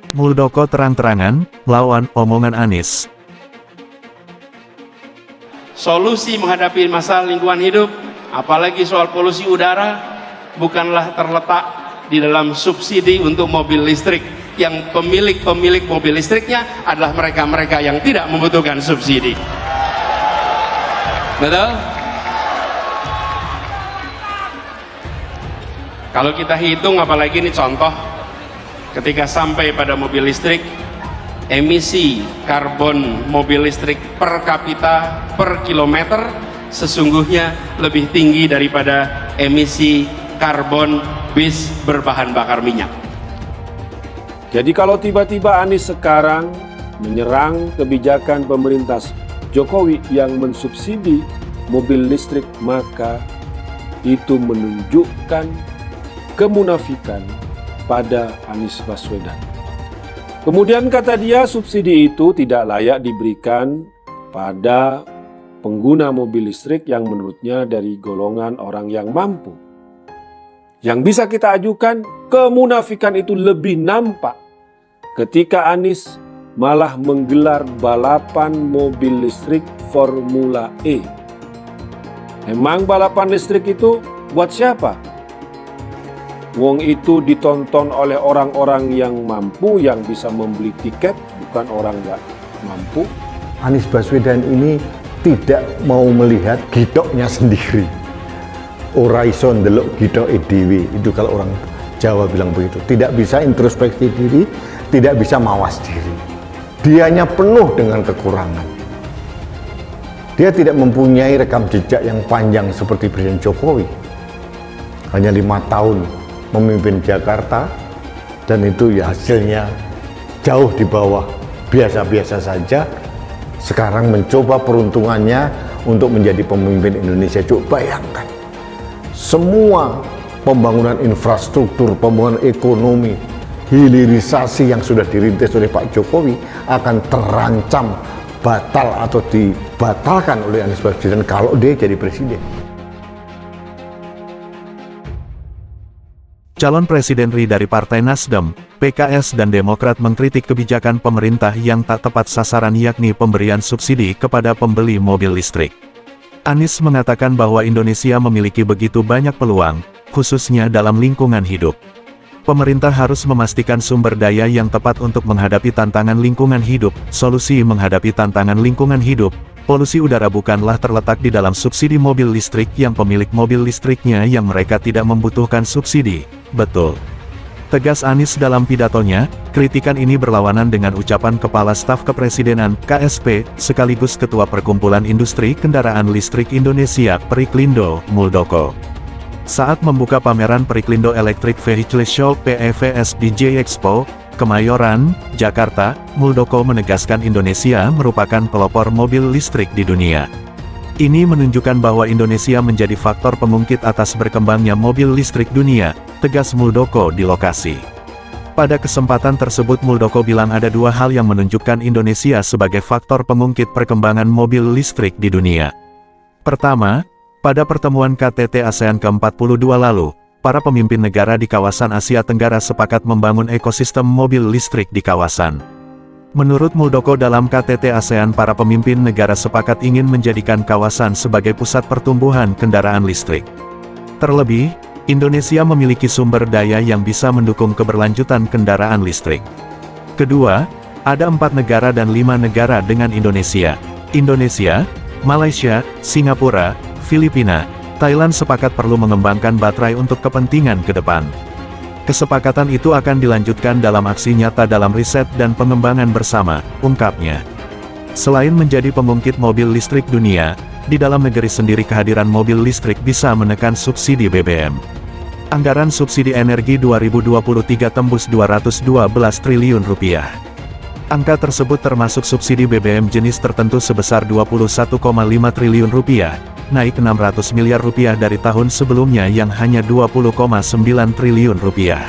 Muldoko terang-terangan lawan omongan Anies. Solusi menghadapi masalah lingkungan hidup, apalagi soal polusi udara, bukanlah terletak di dalam subsidi untuk mobil listrik. Yang pemilik mobil listriknya adalah mereka-mereka yang tidak membutuhkan subsidi. Betul? Kalau kita hitung, apalagi ini contoh, ketika sampai pada mobil listrik, emisi karbon mobil listrik per kapita per kilometer sesungguhnya lebih tinggi daripada emisi karbon bis berbahan bakar minyak. Jadi kalau tiba-tiba Anies sekarang menyerang kebijakan pemerintah Jokowi yang mensubsidi mobil listrik, maka itu menunjukkan kemunafikan pada Anies Baswedan. Kemudian kata dia, subsidi itu tidak layak diberikan pada pengguna mobil listrik yang menurutnya dari golongan orang yang mampu. Yang bisa kita ajukan, kemunafikan itu lebih nampak ketika Anies malah menggelar balapan mobil listrik Formula E. Emang balapan listrik itu buat siapa? Wong itu ditonton oleh orang-orang yang mampu, yang bisa membeli tiket, bukan orang nggak mampu. Anies Baswedan ini tidak mau melihat gitoknya sendiri. Ora iso ndelok gitoke dhewe, itu kalau orang Jawa bilang begitu. Tidak bisa introspeksi diri, tidak bisa mawas diri. Dianya penuh dengan kekurangan. Dia tidak mempunyai rekam jejak yang panjang seperti Presiden Jokowi. Hanya 5 tahun memimpin Jakarta, dan itu ya hasilnya jauh di bawah biasa-biasa saja. Sekarang mencoba peruntungannya untuk menjadi pemimpin Indonesia. Coba bayangkan, semua pembangunan infrastruktur, pembangunan ekonomi, hilirisasi yang sudah dirintis oleh Pak Jokowi akan terancam batal atau dibatalkan oleh Anies Baswedan kalau dia jadi presiden. Calon Presiden RI dari Partai Nasdem, PKS dan Demokrat mengkritik kebijakan pemerintah yang tak tepat sasaran, yakni pemberian subsidi kepada pembeli mobil listrik. Anies mengatakan bahwa Indonesia memiliki begitu banyak peluang, khususnya dalam lingkungan hidup. Pemerintah harus memastikan sumber daya yang tepat untuk menghadapi tantangan lingkungan hidup. Solusi menghadapi tantangan lingkungan hidup, polusi udara bukanlah terletak di dalam subsidi mobil listrik yang pemilik mobil listriknya yang mereka tidak membutuhkan subsidi. Betul, tegas Anies dalam pidatonya. Kritikan ini berlawanan dengan ucapan Kepala Staf Kepresidenan (KSP) sekaligus Ketua Perkumpulan Industri Kendaraan Listrik Indonesia (Periklindo), Muldoko. Saat membuka pameran Periklindo Electric Vehicle Show (PEVS) di J-Expo, Kemayoran, Jakarta, Muldoko menegaskan Indonesia merupakan pelopor mobil listrik di dunia. Ini menunjukkan bahwa Indonesia menjadi faktor pengungkit atas berkembangnya mobil listrik dunia, tegas Muldoko di lokasi. Pada kesempatan tersebut Muldoko bilang ada 2 hal yang menunjukkan Indonesia sebagai faktor pengungkit perkembangan mobil listrik di dunia. Pertama, pada pertemuan KTT ASEAN ke-42 lalu, para pemimpin negara di kawasan Asia Tenggara sepakat membangun ekosistem mobil listrik di kawasan. Menurut Muldoko, dalam KTT ASEAN para pemimpin negara sepakat ingin menjadikan kawasan sebagai pusat pertumbuhan kendaraan listrik. Terlebih, Indonesia memiliki sumber daya yang bisa mendukung keberlanjutan kendaraan listrik. Kedua, ada 4 negara dan 5 negara dengan Indonesia. Indonesia, Malaysia, Singapura, Filipina, Thailand sepakat perlu mengembangkan baterai untuk kepentingan ke depan. Kesepakatan itu akan dilanjutkan dalam aksi nyata dalam riset dan pengembangan bersama, ungkapnya. Selain menjadi pengungkit mobil listrik dunia, di dalam negeri sendiri kehadiran mobil listrik bisa menekan subsidi BBM. Anggaran subsidi energi 2023 tembus 212 triliun rupiah. Angka tersebut termasuk subsidi BBM jenis tertentu sebesar 21,5 triliun rupiah, naik 600 miliar rupiah dari tahun sebelumnya yang hanya 20,9 triliun rupiah.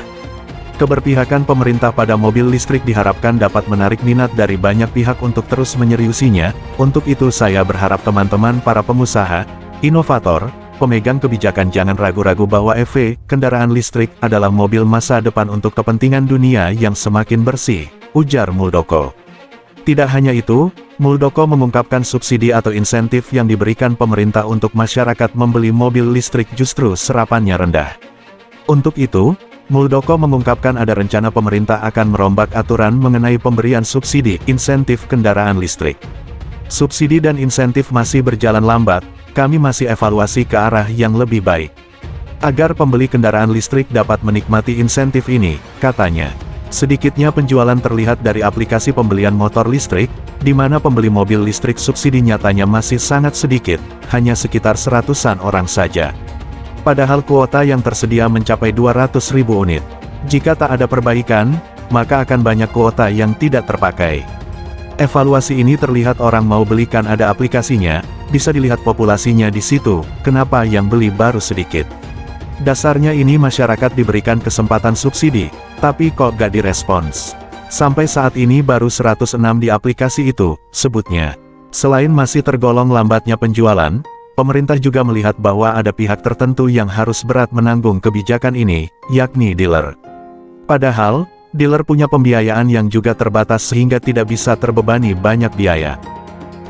Keberpihakan pemerintah pada mobil listrik diharapkan dapat menarik minat dari banyak pihak untuk terus menyeriusinya. Untuk itu saya berharap teman-teman para pengusaha, inovator, pemegang kebijakan jangan ragu-ragu bahwa EV, kendaraan listrik, adalah mobil masa depan untuk kepentingan dunia yang semakin bersih, ujar Muldoko. Tidak hanya itu, Muldoko mengungkapkan subsidi atau insentif yang diberikan pemerintah untuk masyarakat membeli mobil listrik justru serapannya rendah. Untuk itu, Muldoko mengungkapkan ada rencana pemerintah akan merombak aturan mengenai pemberian subsidi insentif kendaraan listrik. Subsidi dan insentif masih berjalan lambat, kami masih evaluasi ke arah yang lebih baik. Agar pembeli kendaraan listrik dapat menikmati insentif ini, katanya. Sedikitnya penjualan terlihat dari aplikasi pembelian motor listrik, di mana pembeli mobil listrik subsidi nyatanya masih sangat sedikit, hanya sekitar 100-an orang saja. Padahal kuota yang tersedia mencapai 200.000 unit. Jika tak ada perbaikan, maka akan banyak kuota yang tidak terpakai. Evaluasi ini terlihat orang mau belikan ada aplikasinya, bisa dilihat populasinya di situ, kenapa yang beli baru sedikit. Dasarnya ini masyarakat diberikan kesempatan subsidi, tapi kok gak direspons. Sampai saat ini baru 106 di aplikasi itu, sebutnya. Selain masih tergolong lambatnya penjualan, pemerintah juga melihat bahwa ada pihak tertentu yang harus berat menanggung kebijakan ini, yakni dealer. Padahal, dealer punya pembiayaan yang juga terbatas sehingga tidak bisa terbebani banyak biaya.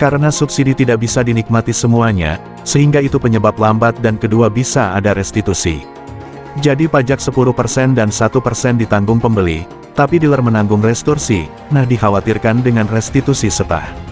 Karena subsidi tidak bisa dinikmati semuanya, sehingga itu penyebab lambat dan kedua bisa ada restitusi. Jadi pajak 10% dan 1% ditanggung pembeli, tapi dealer menanggung restitusi, nah dikhawatirkan dengan restitusi setah.